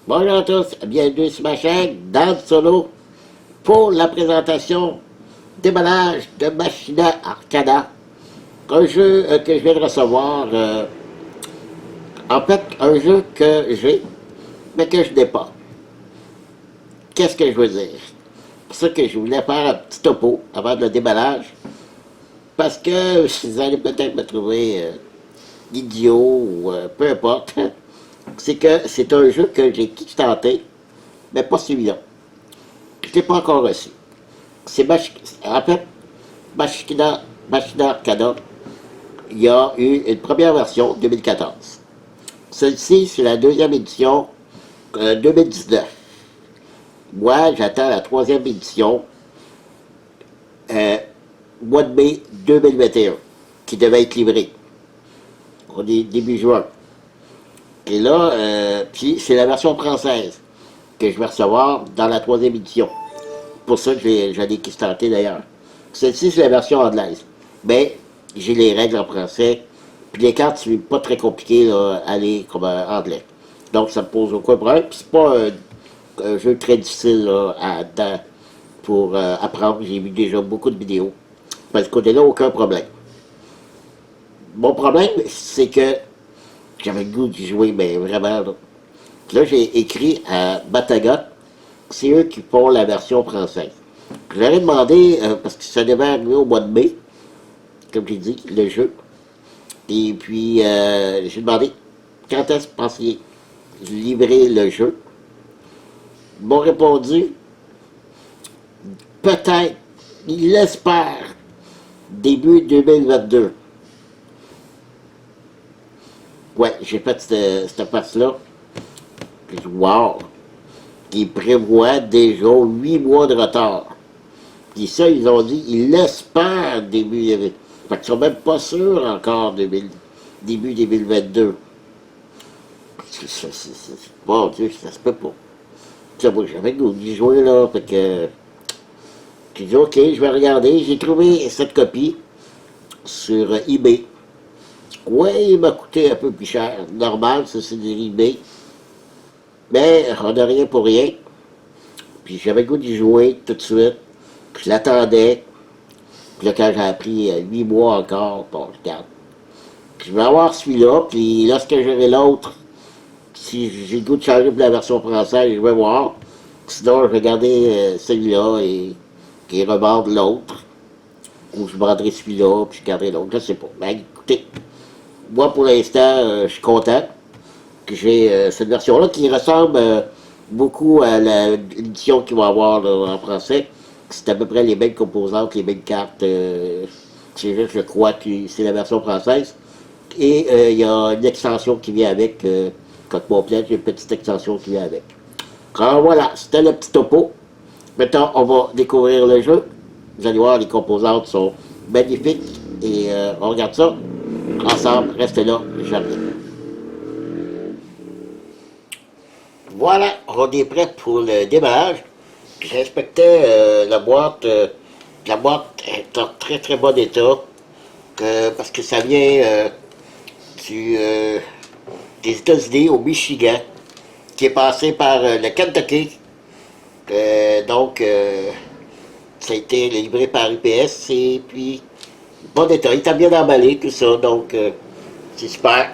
Bonjour à tous, bienvenue sur ma chaîne, dans le solo, pour la présentation déballage de Machina Arcana, un jeu que je viens de recevoir, en fait, un jeu que j'ai, mais que je n'ai pas. Qu'est-ce que je veux dire? C'est pour ça que je voulais faire un petit topo avant le déballage, parce que vous allez peut-être me trouver idiot ou peu importe. C'est que c'est un jeu que j'ai kickstarté, mais pas celui-là. Je ne l'ai pas encore reçu. C'est en fait, Machina Arcana, il y a eu une première version 2014. Celle-ci, c'est la deuxième édition 2019. Moi, j'attends la troisième édition euh, mois de mai 2021, qui devait être livrée au début juin. Et là, puis c'est la version française que je vais recevoir dans la troisième édition. Pour ça que j'en ai kickstarté d'ailleurs. Celle-ci, c'est la version anglaise. Mais j'ai les règles en français. Puis les cartes, c'est pas très compliqué là, à aller comme anglais. Donc ça me pose aucun problème. Puis c'est pas un jeu très difficile là, pour apprendre. J'ai vu déjà beaucoup de vidéos. Parce que côté-là, aucun problème. Mon problème, c'est que j'avais le goût d'y jouer, mais vraiment. Là, j'ai écrit à Batagot, c'est eux qui font la version française. Je leur ai demandé, parce que ça devait arriver au mois de mai, comme j'ai dit, le jeu. Et puis, j'ai demandé quand est-ce que vous pensiez livrer le jeu. Ils m'ont répondu, peut-être, ils l'espèrent, début 2022. Ouais, j'ai fait cette face-là. Puis, wow! Ils prévoient déjà 8 mois de retard. Puis ça, ils ont dit, ils l'espèrent début. Fait qu'ils sont même pas sûrs encore début 2022. Bon Dieu, ça se peut pas. Ça, moi, j'avais le goût d'y jouer là. Fait que. J'ai dit, ok, je vais regarder. J'ai trouvé cette copie sur eBay. Ouais, il m'a coûté un peu plus cher. Normal, ça c'est de eBay. Mais on n'a rien pour rien. Puis j'avais le goût d'y jouer tout de suite. Puis je l'attendais. Puis là, quand j'ai appris 8 mois encore, bon, je regarde. Puis je vais avoir celui-là, puis lorsque j'aurai l'autre, si j'ai le goût de changer pour la version française, je vais voir. Sinon, je vais garder celui-là et revendre l'autre. Ou je vendrai celui-là, puis je garderai l'autre, je sais pas. Ben écoutez, moi pour l'instant, je suis content que j'ai cette version-là qui ressemble beaucoup à l'édition qu'il va avoir là, en français. C'est à peu près les mêmes composantes, les mêmes cartes. C'est juste, je crois que c'est la version française. Et il y a une extension qui vient avec. Quand mon plaît, j'ai une petite extension qui vient avec. Alors voilà, c'était le petit topo. Maintenant, on va découvrir le jeu. Vous allez voir, les composantes sont magnifiques. Et on regarde ça ensemble. Restez là, j'arrive. Voilà, on est prêt pour le démarrage. J'inspectais la boîte. La boîte est en très très bon état. Parce que ça vient du, des États-Unis au Michigan, qui est passé par le Kentucky. Donc, ça a été livré par UPS et puis, bon état. Il était bien emballé, tout ça. Donc, c'est super.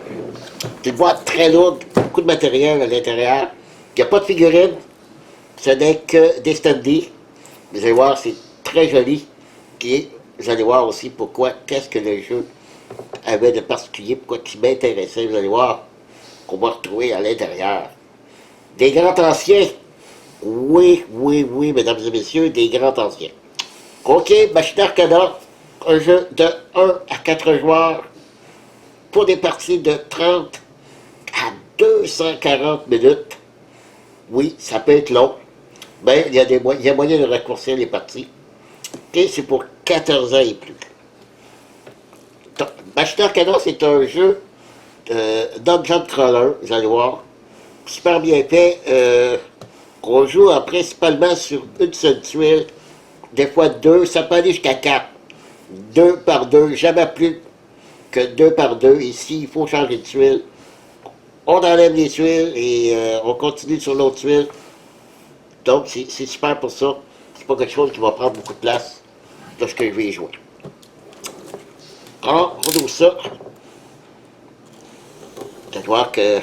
C'est une boîte très lourde, beaucoup de matériel à l'intérieur. Il n'y a pas de figurine. Ce n'est que des standees. Vous allez voir, c'est très joli. Et vous allez voir aussi pourquoi, qu'est-ce que le jeu avait de particulier, pourquoi il m'intéressait. Vous allez voir qu'on va retrouver à l'intérieur. Des grands anciens. Oui, oui, oui, mesdames et messieurs, des grands anciens. Ok, Machina Arcana, un jeu de 1 à 4 joueurs pour des parties de 30 à 240 minutes. Oui, ça peut être long, mais il y a moyen de raccourcir les parties. Et c'est pour 14 ans et plus. Machina Arcana, c'est un jeu dungeon crawler, vous allez voir. Super bien fait. On joue principalement sur une seule tuile, des fois deux, ça peut aller jusqu'à quatre. Deux par deux, jamais plus que deux par deux. Ici, il faut changer de tuile. on enlève les tuiles et on continue sur l'autre tuile. Donc, c'est super pour ça. C'est pas quelque chose qui va prendre beaucoup de place lorsque je vais y jouer. Alors, on ouvre ça. Vous allez voir que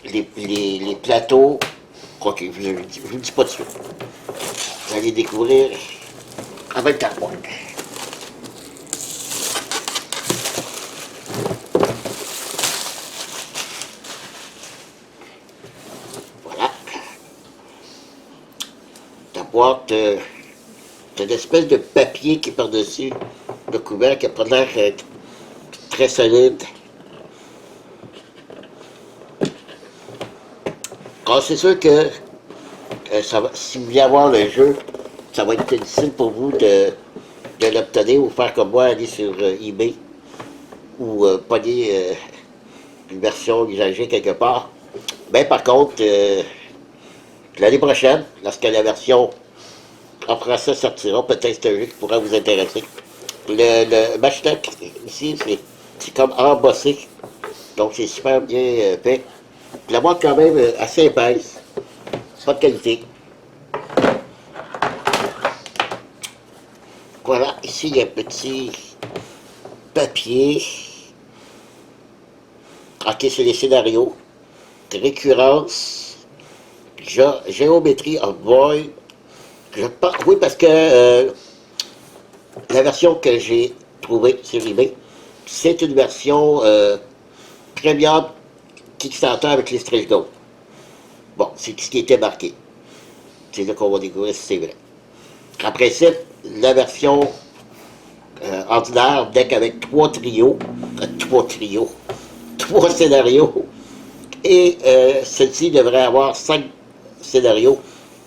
les plateaux, ok, je ne vous le dis pas de suite. Vous allez découvrir avec la boîte. Voilà. La boîte, c'est une espèce de papier qui est par-dessus le couvercle qui n'a pas l'air très solide. Alors, c'est sûr que si vous voulez avoir le jeu, ça va être difficile pour vous de l'obtenir ou faire comme moi, aller sur eBay ou pogner une version usagée quelque part. Mais par contre, l'année prochaine, lorsque la version en français sortira, peut-être c'est un jeu qui pourra vous intéresser. Le match-tech, ici, c'est comme embossé. Donc c'est super bien fait. La boîte quand même assez épaisse. Pas de qualité. Voilà, ici il y a un petit papier. Ok, c'est les scénarios. Récurrence. Géométrie of Void. Oui, parce que la version que j'ai trouvée sur eBay, c'est une version premium Kickstarter avec les stretch goals. Bon, c'est ce qui était marqué. C'est là qu'on va découvrir si c'est vrai. Après ça, la version ordinaire, deck avec trois scénarios. Et celle-ci devrait avoir 5 scénarios,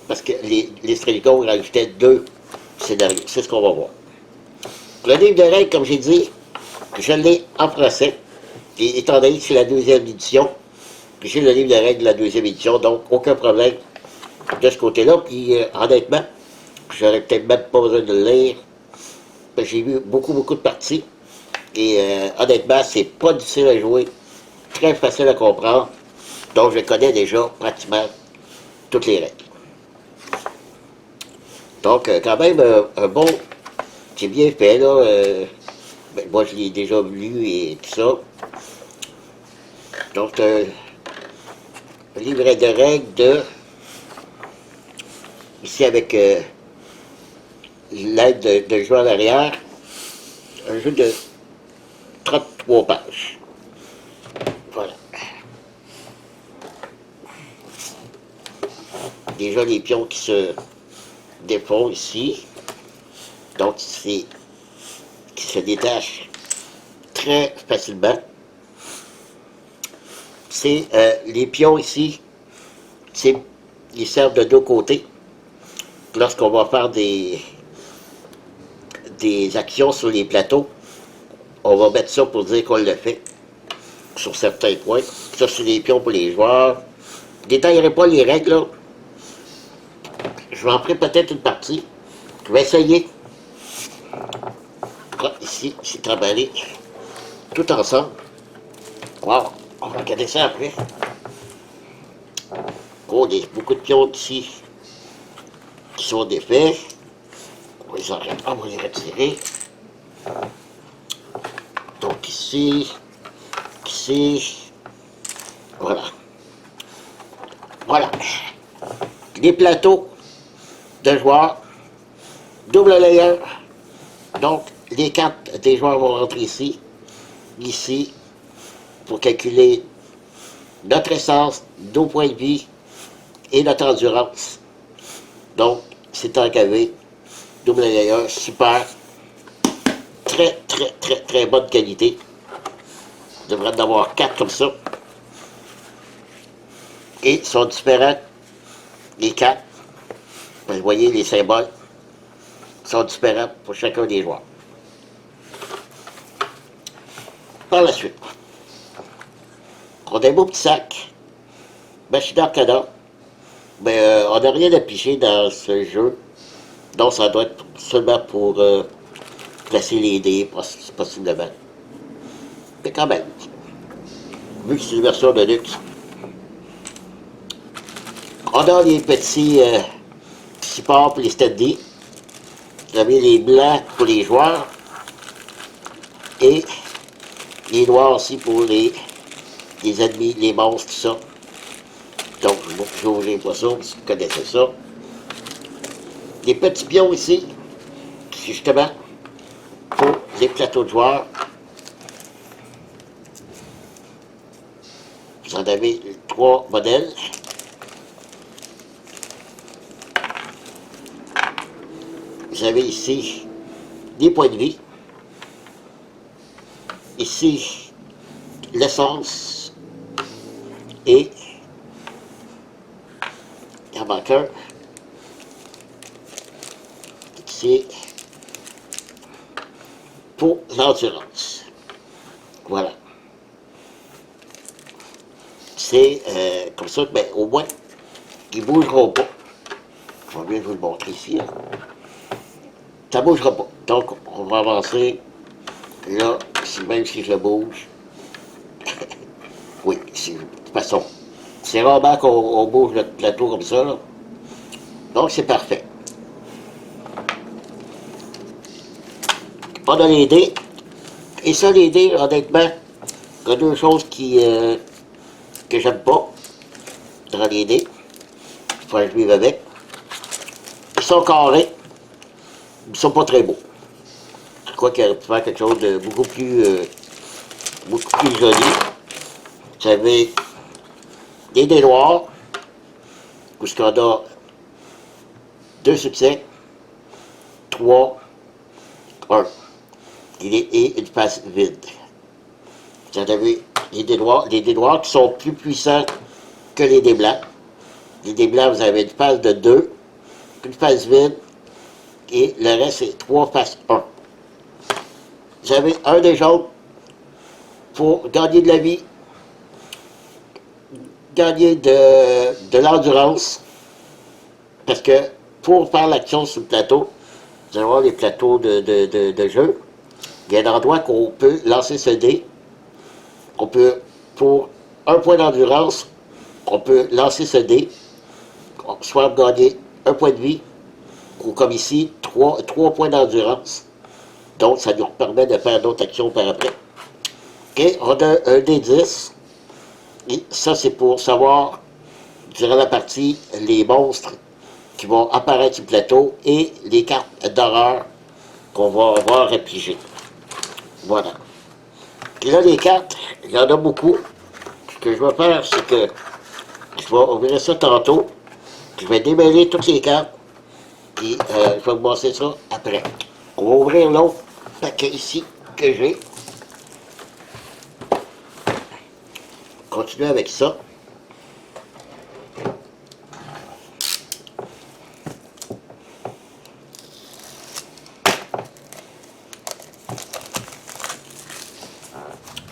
parce que les stretch goals rajoutaient 2 scénarios. C'est ce qu'on va voir. Le livre de règles, comme j'ai dit, je l'ai en français. Et étant donné que c'est la deuxième édition, j'ai le livre de règles de la deuxième édition, donc aucun problème de ce côté-là. Puis honnêtement, j'aurais peut-être même pas besoin de le lire. J'ai vu beaucoup de parties. Et honnêtement, c'est pas difficile à jouer. Très facile à comprendre. Donc je connais déjà pratiquement toutes les règles. Donc quand même un bon. C'est bien fait là. Ben, moi je l'ai déjà lu et tout ça. Donc livret de règles de. Ici avec l'aide de joueur à l'arrière. Un jeu de 33 pages. Voilà. Déjà les pions qui se défont ici. Donc c'est qui se détachent très facilement. C'est les pions ici, ils servent de deux côtés. Lorsqu'on va faire des actions sur les plateaux, on va mettre ça pour dire qu'on le fait sur certains points. Ça, c'est des pions pour les joueurs. Je ne détaillerai pas les règles, là. Je vais en faire peut-être une partie. Je vais essayer. Ah, ici, c'est emballé tout ensemble. Wow, on va regarder ça après. Oh, il y a beaucoup de pions ici qui sont défaits. On va les retirer. Donc ici, voilà. Voilà. Les plateaux de joueurs, double layer. Donc, les cartes des joueurs vont rentrer ici, pour calculer notre essence, nos points de vie et notre endurance. Donc, c'est encavé, double layer, super, très bonne qualité. On devrait en avoir 4 comme ça. Et ils sont différents, les 4. Vous voyez les symboles sont différents pour chacun des joueurs. Par la suite, on a un beau petit sac, machine Arcana. Mais on n'a rien à piger dans ce jeu. Donc ça doit être seulement pour placer les dés, possiblement. Mais quand même. vu que c'est une version de luxe. On a les petits supports pour les standees. Vous avez les blancs pour les joueurs et les noirs aussi pour les ennemis, les monstres, tout ça. Donc, je vous ai pas ça, vous connaissez ça. Des petits pions ici, justement, pour les plateaux de joueurs. Vous en avez 3 modèles. Vous avez ici des points de vie. Ici, l'essence et un marqueur. C'est pour l'endurance. Voilà. C'est comme ça que, ben, au moins, ils ne bougeront pas. Je vais bien vous le montrer ici. Là. Ça ne bougera pas. Donc, on va avancer. Là, même si je bouge. Oui, de toute façon. C'est rarement qu'on bouge le plateau comme ça. Là. Donc, c'est parfait. On a les dés. Et ça, les dés, honnêtement, il y a 2 choses que j'aime pas dans les dés. Il faut que je vive avec. Ils sont carrés. Ils sont pas très beaux. Je crois qu'il y a faire quelque chose de beaucoup plus joli. Vous avez des dés noirs, où ce qu'on a 2 succès, 3, 1. Et une face vide. Vous avez les dés noirs qui sont plus puissants que les dés blancs. Les dés blancs, vous avez une face de 2, une face vide, et le reste, c'est 3 faces 1. Vous avez un des jaunes pour gagner de la vie, gagner de l'endurance, parce que pour faire l'action sur le plateau, vous allez voir les plateaux de jeu, il y a un endroit qu'on peut lancer ce dé, on peut, pour 1 point d'endurance, on peut lancer ce dé, soit gagner 1 point de vie, ou comme ici, 3 points d'endurance. Donc, ça nous permet de faire d'autres actions par après. Et on a un D10. Et ça, c'est pour savoir, durant la partie, les monstres qui vont apparaître sur le plateau et les cartes d'horreur qu'on va avoir à piger. Voilà. Et là, les cartes, il y en a beaucoup. Ce que je vais faire, c'est que je vais ouvrir ça tantôt. Je vais démêler toutes les cartes. Puis, je vais vous montrer ça après. On va ouvrir l'autre paquet ici que j'ai. Continuer avec ça.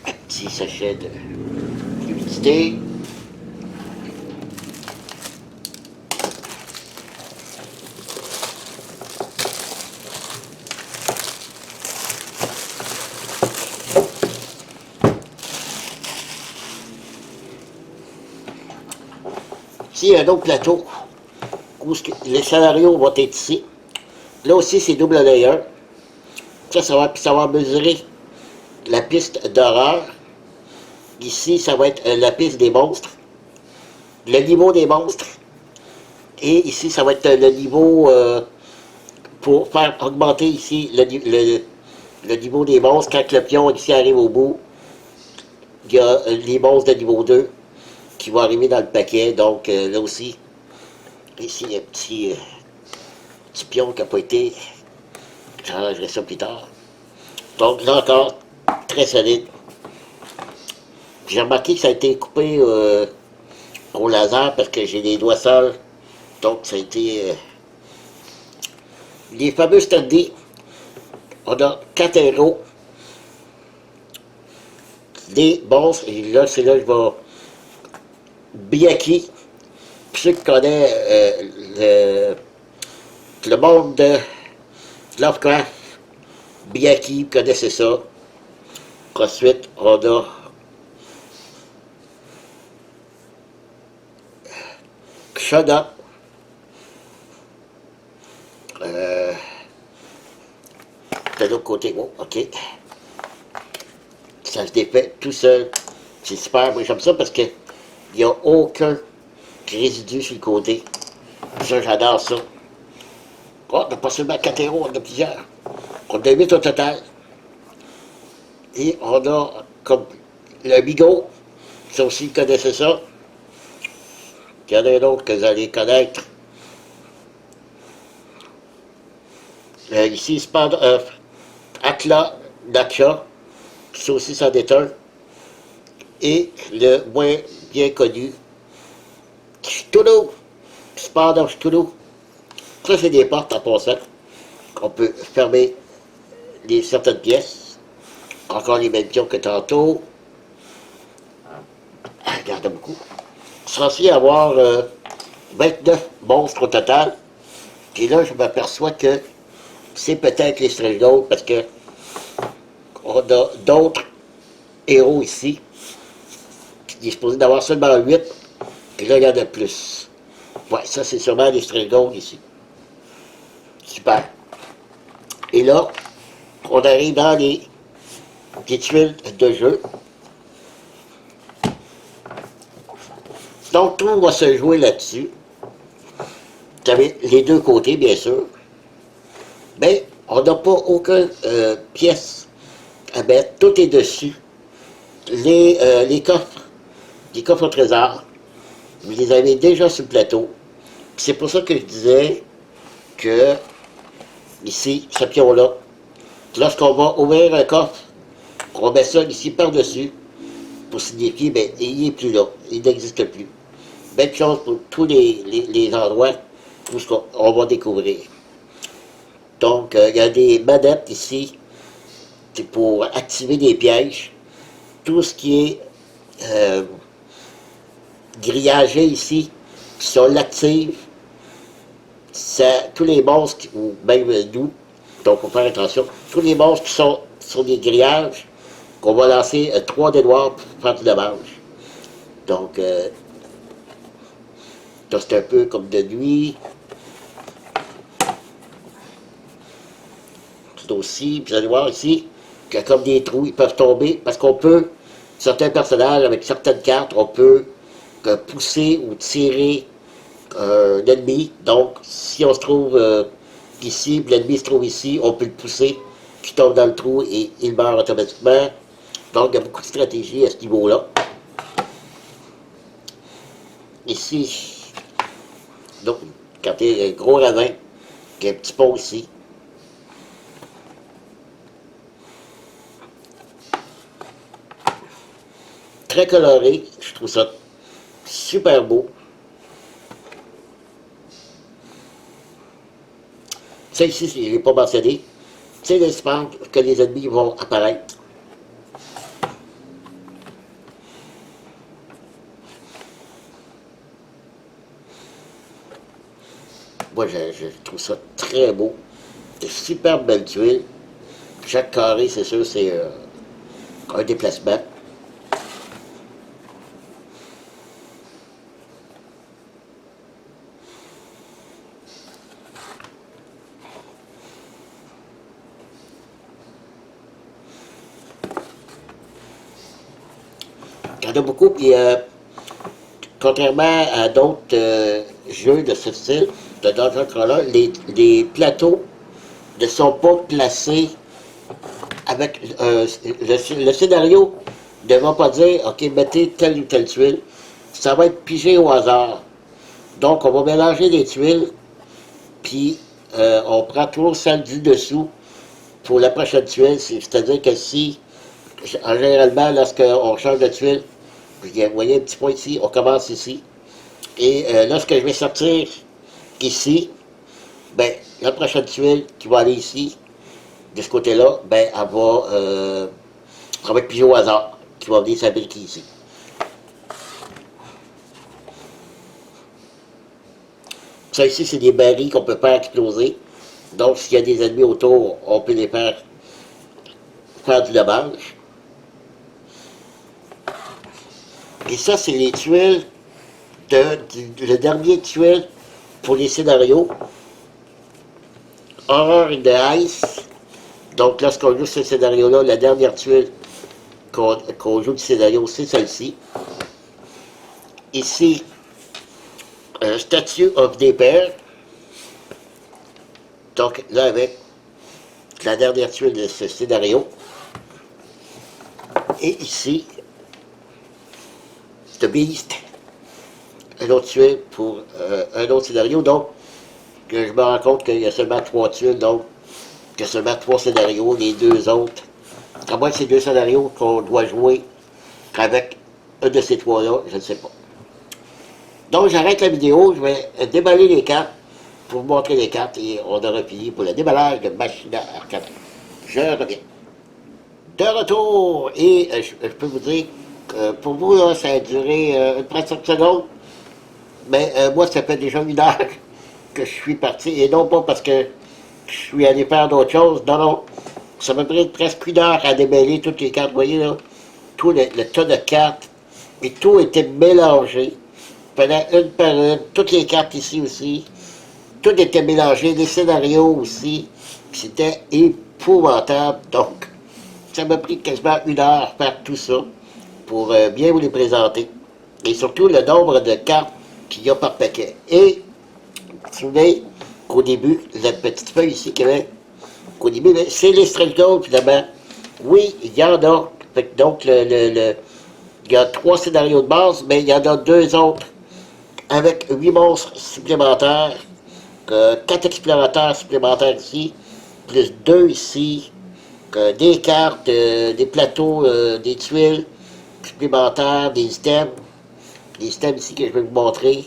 Un petit sachet d'humidité. Ici, il y a un autre plateau où les scénarios vont être ici. Là aussi, c'est double layer. Ça va mesurer la piste d'horreur. Ici, ça va être la piste des monstres. Le niveau des monstres. Et ici, ça va être le niveau pour faire augmenter ici le niveau des monstres. Quand le pion ici arrive au bout, il y a les monstres de niveau 2 qui vont arriver dans le paquet. Donc là aussi, ici, il y a un petit pion qui n'a pas été. J'arrangerai ça plus tard. Donc là encore, très solide. J'ai remarqué que ça a été coupé au laser parce que j'ai les doigts sales. Donc ça a été... les fameux standees. On a 4 héros. Des monstres. Et là, c'est là que je vais... Byakhee. Pour ceux qui connaissent le monde de Lovecraft, Byakhee, vous connaissez ça. Ensuite, on a shut-up. De l'autre côté, oh, ok. Ça se défait tout seul. C'est super, moi j'aime ça parce que il n'y a aucun résidu sur le côté. Ça, j'adore ça. Oh, on a pas seulement 4 héros, on a plusieurs. On a 8 au total. Et on a comme le bigot. Ça aussi, vous connaissez ça. Il y en a un autre que vous allez connaître. Ici, Atla Dacha. Ça aussi, ça en est un. Et le moins bien connu, Cthulhu. Spider Cthulhu. Ça, c'est des portes en passant. On peut fermer certaines pièces. Encore les mêmes pions que tantôt. Ah, regarde beaucoup. Censé avoir 29 monstres au total. Puis là, je m'aperçois que c'est peut-être les Strange Gold parce que on a d'autres héros ici. Il est supposé d'avoir seulement 8. Et là, il y en a plus. Ouais, ça, c'est sûrement les Strange Gold ici. Super. Et là, on arrive dans les tuiles de jeu. Donc, tout va se jouer là-dessus. Vous avez les deux côtés, bien sûr. Mais on n'a pas aucune pièce à mettre. Tout est dessus. Les coffres au trésor, vous les avez déjà sur le plateau. C'est pour ça que je disais que, ici, ce pion-là, lorsqu'on va ouvrir un coffre, on met ça ici par-dessus pour signifier, bien, il n'est plus là, il n'existe plus. Même chose pour tous les endroits où on va découvrir. Donc, il y a des manettes ici, c'est pour activer des pièges. Tout ce qui est grillagé ici, si on l'active, tous les monstres, ou même nous, donc il faut faire attention, tous les monstres qui sont sur des grillages, qu'on va lancer 3 dés noirs pour faire du dommage. Donc, c'est un peu comme de nuit. C'est aussi, vous allez voir ici, qu'il y a comme des trous, ils peuvent tomber, parce qu'on peut, certains personnages, avec certaines cartes, on peut pousser ou tirer l'ennemi. Donc, si on se trouve ici, l'ennemi se trouve ici, on peut le pousser, qui tombe dans le trou et il meurt automatiquement. Donc, il y a beaucoup de stratégies à ce niveau-là. Ici, donc, quand il y a un gros ravin, il y a un petit pont ici. Très coloré, je trouve ça super beau. Ça ici, je ne l'ai pas mentionné, c'est l'espace que les ennemis vont apparaître. Moi, je trouve ça très beau. De super belles tuiles. Chaque carré, c'est sûr, c'est un déplacement. Il y en a beaucoup, puis contrairement à d'autres jeux de ce style, de Dungeon Crawler, les plateaux ne sont pas placés avec le scénario ne va pas dire, OK, mettez telle ou telle tuile. Ça va être pigé au hasard. Donc, on va mélanger les tuiles, puis on prend toujours celle du dessous pour la prochaine tuile. C'est-à-dire que si, généralement, lorsqu'on change de tuile, vous voyez un petit point ici, on commence ici. Et lorsque je vais sortir ici, ben, la prochaine tuile qui va aller ici, de ce côté-là, ben, elle va être pigée au hasard, qui va venir s'abriquer ici. Ça ici, c'est des barils qu'on peut faire exploser. Donc, s'il y a des ennemis autour, on peut les faire du dommage. Et ça, c'est les tuiles le dernier tuile pour les scénarios. Horror in the Ice. Donc, lorsqu'on joue ce scénario-là, la dernière tuile qu'on joue du scénario, c'est celle-ci. Ici, Statue of Despair. Donc, là, avec la dernière tuile de ce scénario. Et ici, The Beast. Un autre tuile pour un autre scénario. Donc, que je me rends compte qu'il y a seulement 3 tuiles, donc, qu'il y a seulement 3 scénarios, les 2 autres. À moins que c'est 2 scénarios qu'on doit jouer avec un de ces 3-là, je ne sais pas. Donc, j'arrête la vidéo, je vais déballer les cartes pour vous montrer les cartes et on aura fini pour le déballage de Machina Arcade. Je reviens. De retour! Et je peux vous dire que pour vous, là, ça a duré une 35 secondes. Mais moi, ça fait déjà 1 heure que je suis parti. Et non pas parce que je suis allé faire d'autres choses. Non, non. Ça m'a pris presque 1 heure à démêler toutes les cartes. Vous voyez, là, tout le tas de cartes. Et tout était mélangé. Pendant une par une. Toutes les cartes ici aussi. Tout était mélangé. Les scénarios aussi. C'était épouvantable. Donc, ça m'a pris quasiment 1 heure faire tout ça pour bien vous les présenter. Et surtout le nombre de cartes qu'il y a par paquet. Et, vous vous souvenez qu'au début, la petite feuille ici qu'il y avait, qu'au début, c'est les stretch goals, finalement. Oui, il y en a. Donc, il y a 3 scénarios de base, mais il y en a 2 autres avec 8 monstres supplémentaires, 4 explorateurs supplémentaires ici, plus 2 ici, des cartes, des plateaux, des tuiles supplémentaires, des items ici que je vais vous montrer.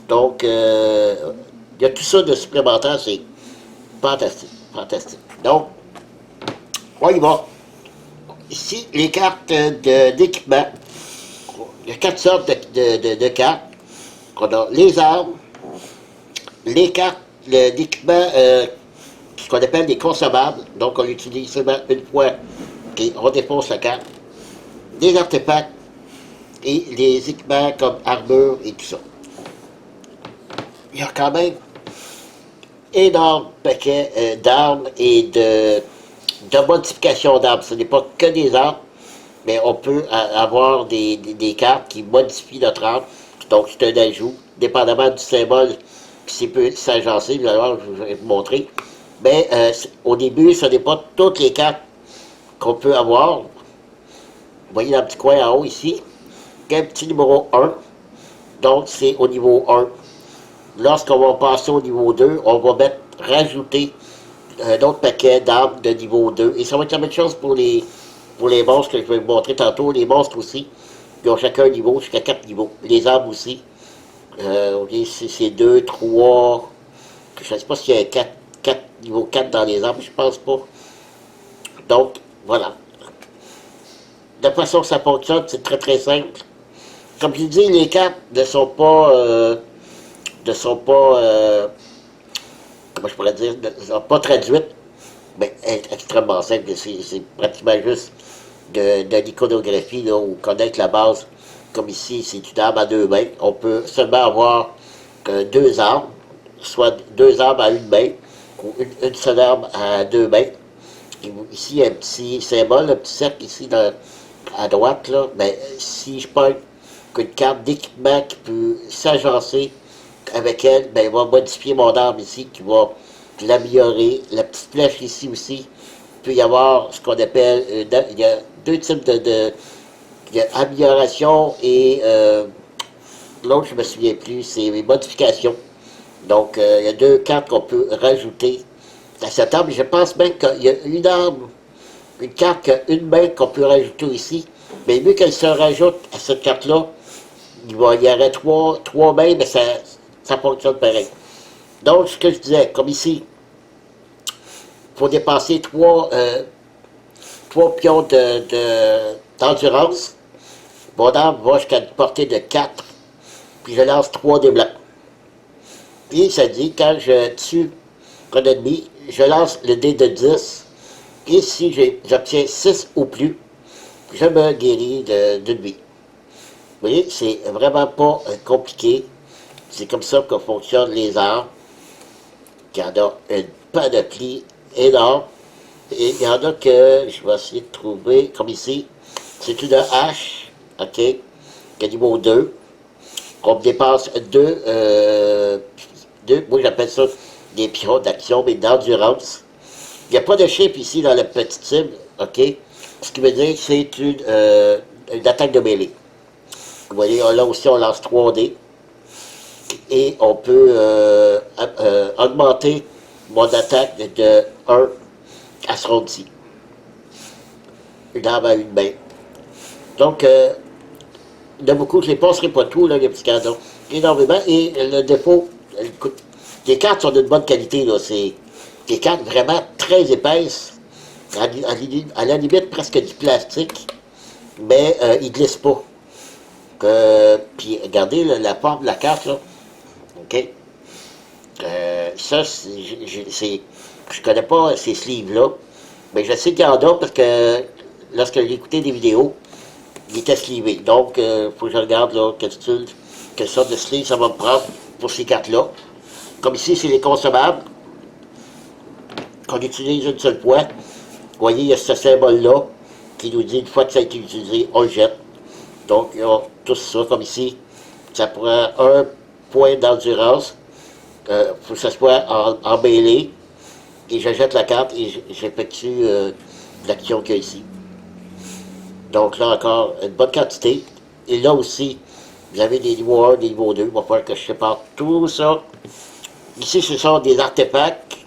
Donc, il y a tout ça de supplémentaire, c'est fantastique, fantastique. Donc, on y va. Ici, les cartes d'équipement. Il y a 4 sortes de cartes. On a les armes, les cartes d'équipement, ce qu'on appelle des consommables. Donc, on l'utilise seulement une fois et on défonce la carte. Des artefacts et les équipements comme armure et tout ça. Il y a quand même énorme paquet d'armes et de modifications d'armes. Ce n'est pas que des armes, mais on peut avoir des cartes qui modifient notre arme. Donc, c'est un ajout, dépendamment du symbole qui peut s'agencer. Je vais vous montrer. Mais au début, ce n'est pas toutes les cartes qu'on peut avoir. Vous voyez dans le petit coin en haut ici, il y a un petit numéro 1. Donc, c'est au niveau 1. Lorsqu'on va passer au niveau 2, on va rajouter un autre paquet d'armes de niveau 2. Et ça va être la même chose pour les monstres que je vais vous montrer tantôt. Les monstres aussi, ils ont chacun un niveau, jusqu'à 4 niveaux. Les armes aussi. C'est 2, 3. Je ne sais pas s'il y a 4 niveau 4 dans les armes, je pense pas. Donc, voilà. De la façon que ça fonctionne, c'est très très simple. Comme je dis, les cartes ne sont pas... comment je pourrais dire, ne sont pas traduites, mais extrêmement simple. C'est pratiquement juste de l'iconographie, là, ou connaître la base. Comme ici, c'est une arme à 2 mains. On peut seulement avoir 2 armes, soit 2 armes à 1 main, ou une seule arme à 2 mains. Et ici, il y a un petit symbole, un petit cercle ici à droite, là. Mais si je prends une carte d'équipement qui peut s'agencer avec elle, ben, il va modifier mon arme ici, qui va l'améliorer. La petite flèche ici aussi, il peut y avoir ce qu'on appelle, il y a 2 types il y a amélioration et l'autre, je ne me souviens plus, c'est les modifications. Donc, il y a 2 cartes qu'on peut rajouter à cette arme. Je pense même qu'il y a une arme, une carte, une main qu'on peut rajouter ici. Mais vu qu'elle se rajoute à cette carte-là, il y aurait 3 mains, mais ça fonctionne pareil. Donc, ce que je disais, comme ici, il faut dépasser 3 pions d'endurance. Mon arme va jusqu'à une portée de 4, puis je lance 3 dés blancs. Puis ça dit, quand je tue un ennemi, je lance le dé de 10, et si j'obtiens 6 ou plus, je me guéris d'une vie. voyez, c'est vraiment pas compliqué. C'est comme ça que fonctionnent les armes. Il y en a une panoplie énorme. Et il y en a que je vais essayer de trouver, comme ici. C'est une hache, OK, qui est niveau 2. On dépasse deux, moi j'appelle ça des pions d'action, mais d'endurance. Il n'y a pas de chip ici dans la petite cible, OK? Ce qui veut dire que c'est une attaque de mêlée. Vous voyez, là aussi on lance 3D. Et on peut augmenter mon attaque de 1 à ce round-ci. Une arme à une main. Donc, il y en a beaucoup, je ne les passerai pas tout, là, les petits canons. Énormément. Et le défaut, écoute, les cartes sont d'une bonne qualité, là. C'est des cartes vraiment très épaisses, à la limite presque du plastique, mais ils ne glissent pas. Puis regardez là, la forme de la carte, là. OK? Ça, je connais pas ces sleeves-là, mais je sais qu'il y en a parce que lorsque j'ai écouté des vidéos, il était sleevé. Donc, il faut que je regarde là, quelle sorte de sleeve ça va me prendre pour ces cartes-là. Comme ici, c'est les consommables qu'on utilise une seule fois. Vous voyez, il y a ce symbole-là qui nous dit une fois que ça a été utilisé, on le jette. Donc, ils ont tout ça, comme ici. Ça prend un point d'endurance. Il faut que ça soit en mêlée. Et je jette la carte et j'effectue l'action qu'il y a ici. Donc là encore, une bonne quantité. Et là aussi, vous avez des niveaux 1, des niveaux 2. Il va falloir que je sépare tout ça. Ici, ce sont des artefacts.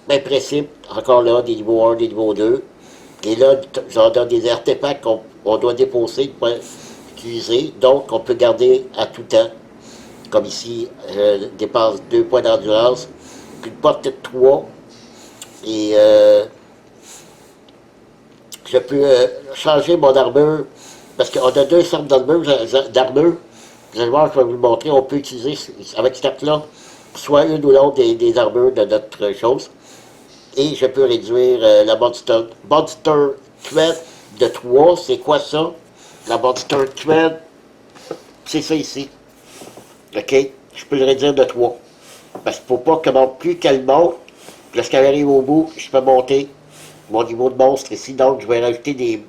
Même principe, encore là, des niveaux 1, des niveaux 2. Et là, j'en donne des artefacts qu'on doit déposer pour utiliser. Donc, on peut garder à tout temps. Comme ici, je dépasse 2 points d'endurance. Une portée de 3. Et je peux changer mon armure. Parce qu'on a deux sortes d'armure. Vous allez voir, je vais vous le montrer. On peut utiliser avec cette carte-là soit une ou l'autre des armures de notre chose. Et je peux réduire la Monster Thread de 3. C'est quoi ça? La Monster Thread, c'est ça ici. OK? Je peux le réduire de 3. Parce qu'il ne faut pas que plus qu'elle monte, lorsqu'elle arrive au bout, je peux monter mon niveau de monstre ici. Donc, je vais rajouter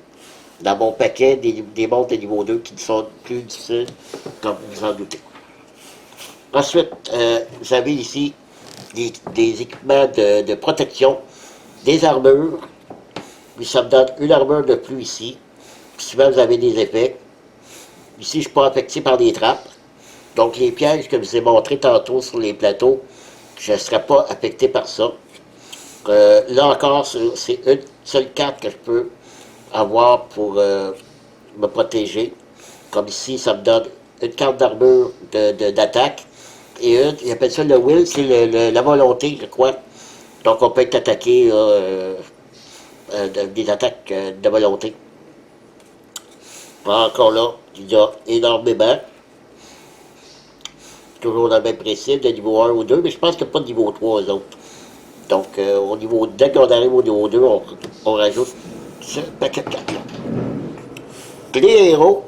dans mon paquet des monstres de niveau 2 qui sont plus difficiles, comme vous en doutez. Ensuite, vous avez ici des équipements de protection, des armures. Puis ça me donne une armure de plus ici. Puis souvent, vous avez des effets. Ici, je ne suis pas affecté par des trappes. Donc, les pièges que je vous ai montrés tantôt sur les plateaux, je ne serai pas affecté par ça. Là encore, c'est une seule carte que je peux avoir pour me protéger. Comme ici, ça me donne une carte d'armure d'attaque. Et ils appellent ça le will, c'est la volonté, je crois. Donc, on peut être attaqué des attaques de volonté. Encore là, il y a énormément. Toujours dans le même principe, de niveau 1 ou 2, mais je pense qu'il n'y a pas de niveau 3 aux autres. Donc, dès qu'on arrive au niveau 2, on rajoute ce paquet de cartes-là. Les héros,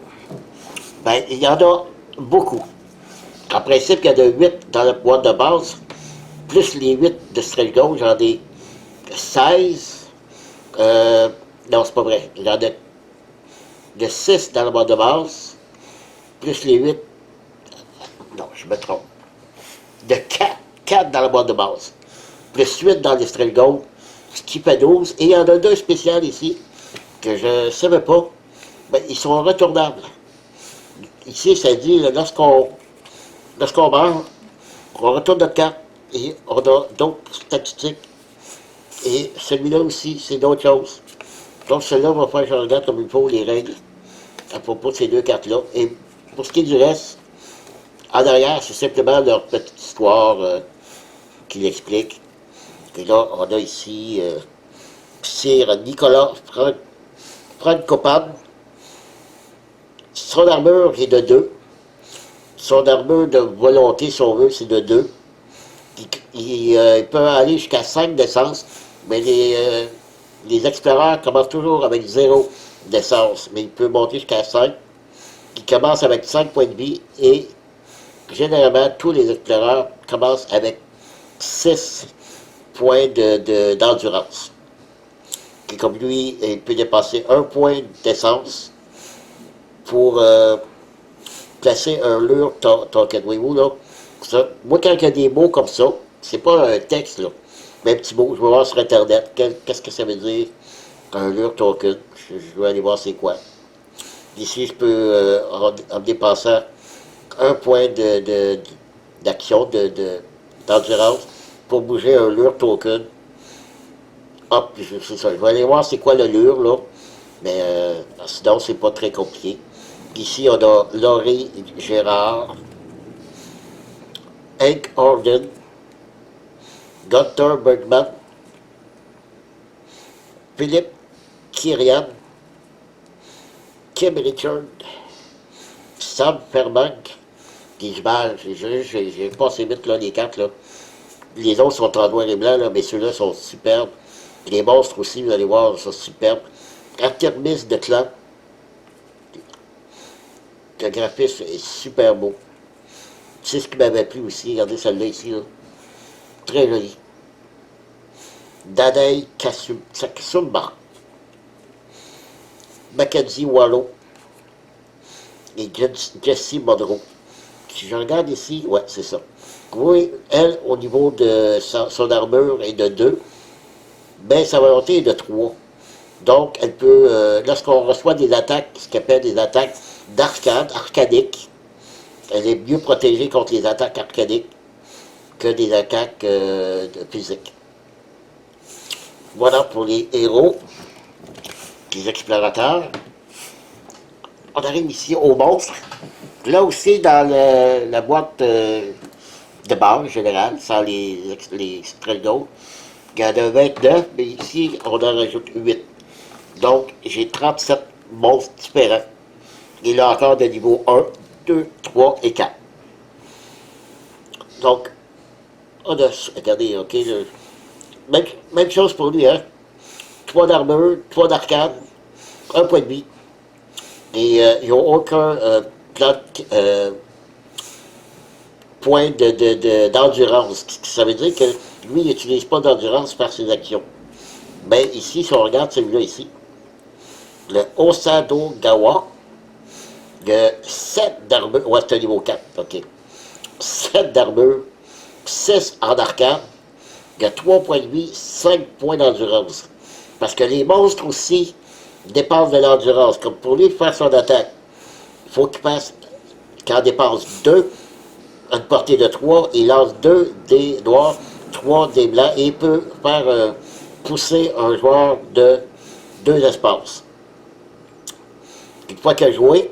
ben, il y en a beaucoup. En principe, il y en a 8 dans la boîte de base, plus les 8 de stretch goal, j'en ai 16. Non, c'est pas vrai. J'en ai de 6 dans la boîte de base, plus les 8. Non, je me trompe. De 4 dans la boîte de base, plus 8 dans les stretch goal, ce qui fait 12. Et il y en a 2 spéciales ici, que je ne savais pas. Ben, ils sont retournables. Ici, ça dit, lorsqu'on meurt, on retourne notre carte et on a d'autres statistiques. Et celui-là aussi, c'est d'autres choses. Donc, celui-là, on va faire que je regarde comme il faut les règles à propos de ces 2 cartes-là. Et pour ce qui est du reste, en arrière, c'est simplement leur petite histoire qui l'explique. Et là, on a ici Sir Nicolas Frankopan. Son armure est de 2. Son armure de volonté, si on veut, c'est de 2. Il peut aller jusqu'à 5 d'essence, mais les explorateurs commencent toujours avec 0 d'essence, mais il peut monter jusqu'à 5. qui commence avec 5 points de vie et généralement tous les exploreurs commencent avec 6 points d'endurance. Qui comme lui, il peut dépasser 1 point d'essence pour placer un lure token. Voyez-vous, là? Ça. Moi, quand il y a des mots comme ça, c'est pas un texte, là, mais un petit mot, je vais voir sur Internet, qu'est-ce que ça veut dire, un lure token. Je vais aller voir c'est quoi. Ici, je peux, en dépassant 1 point d'action, d'endurance, pour bouger un lure token. Hop, c'est ça. Je vais aller voir c'est quoi le lure, là. Mais sinon, c'est pas très compliqué. Ici, on a Laurie Gérard, Hank Orden, Gunther Bergman, Philippe Kirian, Kim Richard, Sam Fairbank, des images, j'ai passé vite là, les cartes là. Les autres sont en noir et blanc, là, mais ceux-là sont superbes. Les monstres aussi, vous allez voir, sont superbes. Artemis de Clan. Le graphisme est super beau. C'est ce qui m'avait plu aussi. Regardez celle-là ici. Là. Très jolie. Danae Kasumba. Mackenzie Wallow. Et Jessie Monroe. Si je regarde ici, ouais, c'est ça. Oui, elle, au niveau de son armure est de 2, ben sa volonté est de 3. Donc, elle peut, lorsqu'on reçoit des attaques, ce qu'on appelle des attaques d'arcade, arcadiques, elle est mieux protégée contre les attaques arcadiques que des attaques physiques. Voilà pour les héros, les explorateurs. On arrive ici aux monstres. Là aussi, dans la boîte de base générale, sans les strelgold, il y en a 29, mais ici, on en rajoute 8. Donc, j'ai 37 monstres différents. Et là encore de niveau 1, 2, 3 et 4. Donc, on a, regardez, ok, même chose pour lui, hein. 3 d'armure, 3 d'arcade, 1 point de vie. Et ils n'ont aucun point d'endurance. Ça veut dire que lui, il n'utilise pas d'endurance par ses actions. Mais ici, si on regarde celui-là ici, le Osado Gawa, de 7 d'armure, ouais, c'est un niveau 4, ok. 7 d'armure, 6 en arcade, il y a 3 points de vie, 5 points d'endurance. Parce que les monstres aussi dépensent de l'endurance. Comme pour lui faire son attaque, il faut qu'il passe, quand il dépasse 2, à une portée de 3, il lance 2 dés noirs, 3 dés blancs, et il peut faire pousser un joueur de 2 espaces. Une fois qu'il a joué,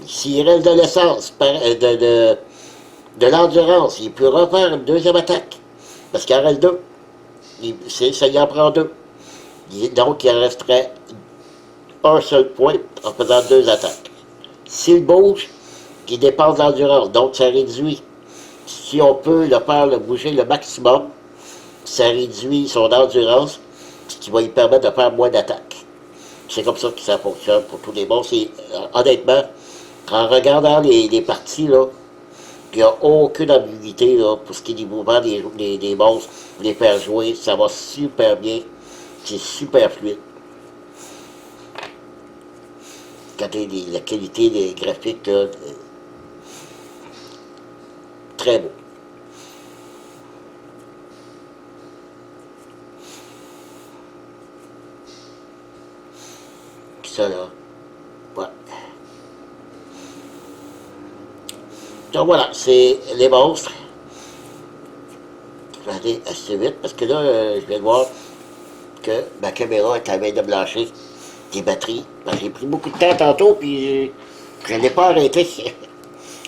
s'il reste de l'essence, de l'endurance, il peut refaire une deuxième attaque. Parce qu'il en reste 2. Ça y en prend 2. Donc, il en resterait un seul point en faisant 2 attaques. S'il bouge, il dépasse l'endurance. Donc, ça réduit. Si on peut le faire bouger le maximum, ça réduit son endurance, ce qui va lui permettre de faire moins d'attaques. C'est comme ça que ça fonctionne pour tous les monstres. Honnêtement, en regardant les parties, là, il n'y a aucune ambiguïté là, pour ce qui est du mouvement des monstres, les faire jouer, ça va super bien. C'est super fluide. Regardez la qualité des graphiques, là, très beau. Ça là, ouais. Donc voilà, c'est les monstres. Je vais aller assez vite parce que là, je viens de voir que ma caméra est à veille de blanchir des batteries. Ben, j'ai pris beaucoup de temps tantôt, puis je ne l'ai pas arrêté.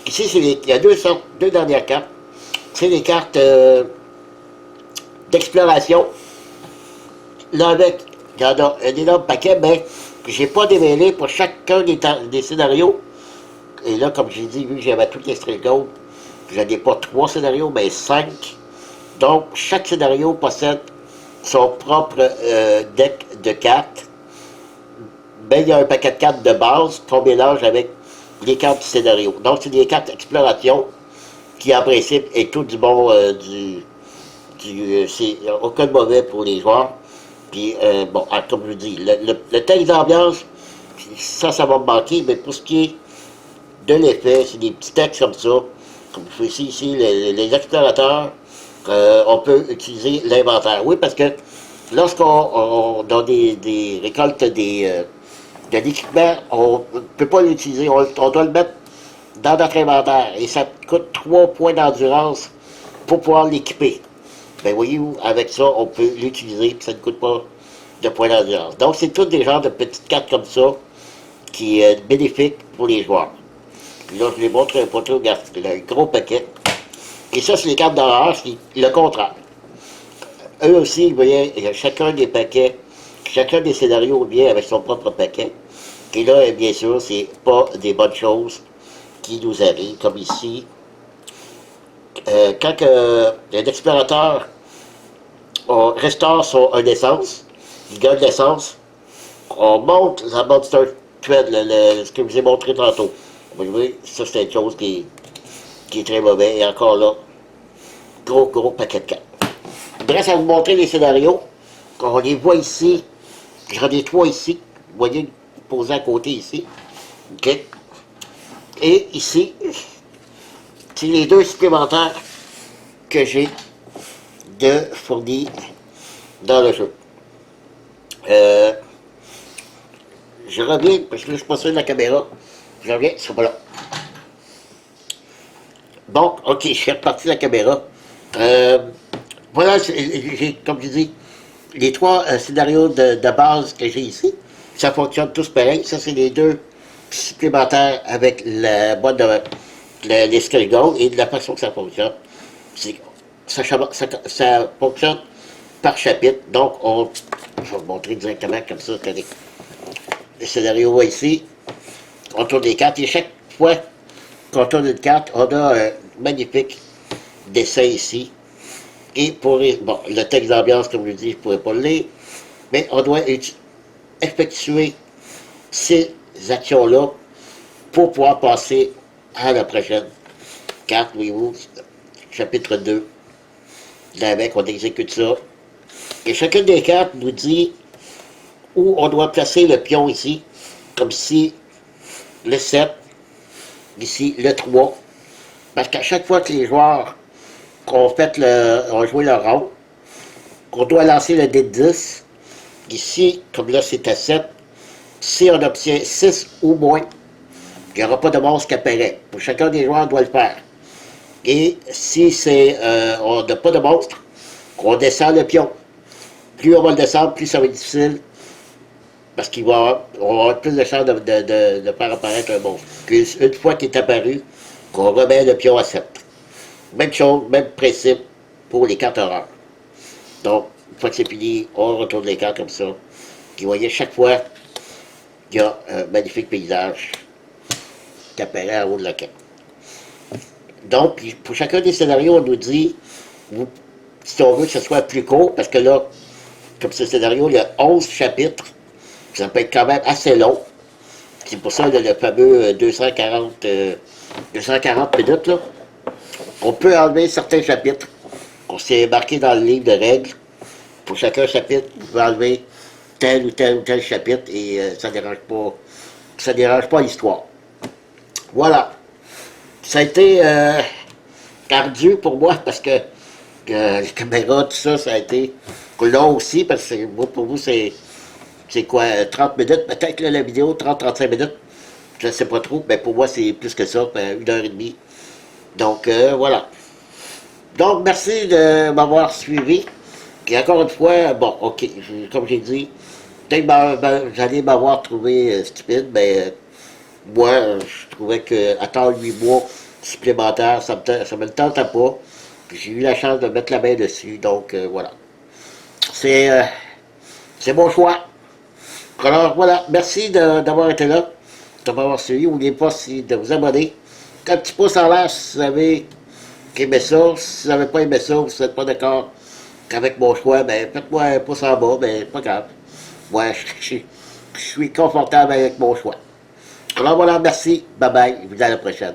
Ici, il y a deux dernières cartes. C'est les cartes d'exploration. Là, avec, il y en a un énorme paquet, mais j'ai pas démêlé pour chacun des scénarios. Et là, comme j'ai dit, vu que j'avais tous les strelgold, je n'ai pas 3 scénarios, mais 5. Donc, chaque scénario possède son propre deck de cartes. Mais il y a un paquet de cartes de base qu'on mélange avec les cartes du scénario. Donc, c'est des cartes exploration qui, en principe, est tout du bon, c'est aucun mauvais pour les joueurs. Puis, bon, comme je vous dis, le texte d'ambiance, ça va me manquer, mais pour ce qui est de l'effet, c'est des petits textes comme ça. Comme je fais ici, les explorateurs, on peut utiliser l'inventaire. Oui, parce que lorsqu'on a des récoltes de l'équipement, on ne peut pas l'utiliser, on doit le mettre dans notre inventaire. Et ça coûte 3 points d'endurance pour pouvoir l'équiper. Ben voyez-vous, avec ça, on peut l'utiliser, puis ça ne coûte pas de points d'endurance. Donc, c'est tous des genres de petites cartes comme ça qui est bénéfique pour les joueurs. Puis là, je les montre un peu, regarde, c'est un gros paquet. Et ça, c'est les cartes d'horreur, c'est le contraire. Eux aussi, vous voyez, chacun des paquets, chacun des scénarios vient avec son propre paquet. Et là, bien sûr, c'est pas des bonnes choses qui nous arrivent, comme ici. Quand un explorateur restaure son essence, il gagne l'essence, on monte la Monster Thread, ce que je vous ai montré tantôt. Vous voyez, ça c'est une chose qui est très mauvais. Et encore là, gros paquet de cartes. Il reste à vous montrer les scénarios. Quand on les voit ici, j'en ai 3 ici. Vous voyez, posés à côté ici. OK? Et ici, c'est les 2 supplémentaires que j'ai de fournis dans le jeu. Je reviens, parce que là, je suis pas sûr de la caméra. Je reviens, c'est pas là. Bon, ok, je suis reparti de la caméra. Voilà, comme je dis, les 3 scénarios de base que j'ai ici, ça fonctionne tous pareil. Ça, c'est les 2 supplémentaires avec la boîte de les Skull Gold et de la façon que ça fonctionne. Ça fonctionne par chapitre. Donc, je vais vous montrer directement comme ça. Les scénarios va ici. On tourne les cartes et chaque fois qu'on tourne une carte, on a un magnifique dessin ici. Et pour le texte d'ambiance, comme je dis, je ne pourrais pas le lire, mais on doit effectuer ces actions-là pour pouvoir passer à la prochaine carte, voyez-vous, chapitre 2. Avec, on exécute ça. Et chacune des cartes nous dit où on doit placer le pion ici, comme ici, le 7, ici, le 3. Parce qu'à chaque fois que les joueurs ont joué leur rôle, on doit lancer le dé de 10. Ici, comme là c'est à 7, si on obtient 6 ou moins, il n'y aura pas de monstre qui apparaît. Pour chacun des joueurs, on doit le faire. Et si on n'a pas de monstre, on descend le pion. Plus on va le descendre, plus ça va être difficile. Parce qu'on va avoir plus de chances de faire apparaître un monstre. Puis une fois qu'il est apparu, on remet le pion à 7. Même chose, même principe pour les cartes horreurs. Donc, une fois que c'est fini, on retourne les cartes comme ça. Puis vous voyez, chaque fois, il y a un magnifique paysage qui apparaît en haut de la carte. Donc, pour chacun des scénarios, on nous dit, si on veut que ce soit plus court, parce que là, comme ce scénario, il y a 11 chapitres, ça peut être quand même assez long. C'est pour ça le fameux 240 minutes, là. On peut enlever certains chapitres. On s'est marqué dans le livre de règles. Pour chacun chapitre, vous pouvez enlever tel ou tel chapitre et ça ne dérange pas l'histoire. Voilà. Ça a été ardu pour moi parce que les caméras, tout ça, ça a été long aussi parce que pour vous, c'est quoi, 30 minutes, peut-être la vidéo, 30-35 minutes. Je ne sais pas trop, mais pour moi, c'est plus que ça, 1h30. Donc, voilà. Donc, merci de m'avoir suivi. Et encore une fois, bon, ok, comme j'ai dit, peut-être j'allais m'avoir trouvé stupide, mais moi, je trouvais qu'attendre 8 mois supplémentaires, ça me le tentait pas. J'ai eu la chance de mettre la main dessus, donc voilà. C'est mon choix. Alors voilà, merci d'avoir été là, de m'avoir suivi. N'oubliez pas de vous abonner. Un petit pouce en l'air si vous avez aimé ça. Si vous n'avez pas aimé ça, vous n'êtes pas d'accord avec mon choix, ben faites-moi un pouce en bas, ben pas grave. Moi, je suis confortable avec mon choix. Alors voilà, merci. Bye bye. Je vous dis à la prochaine.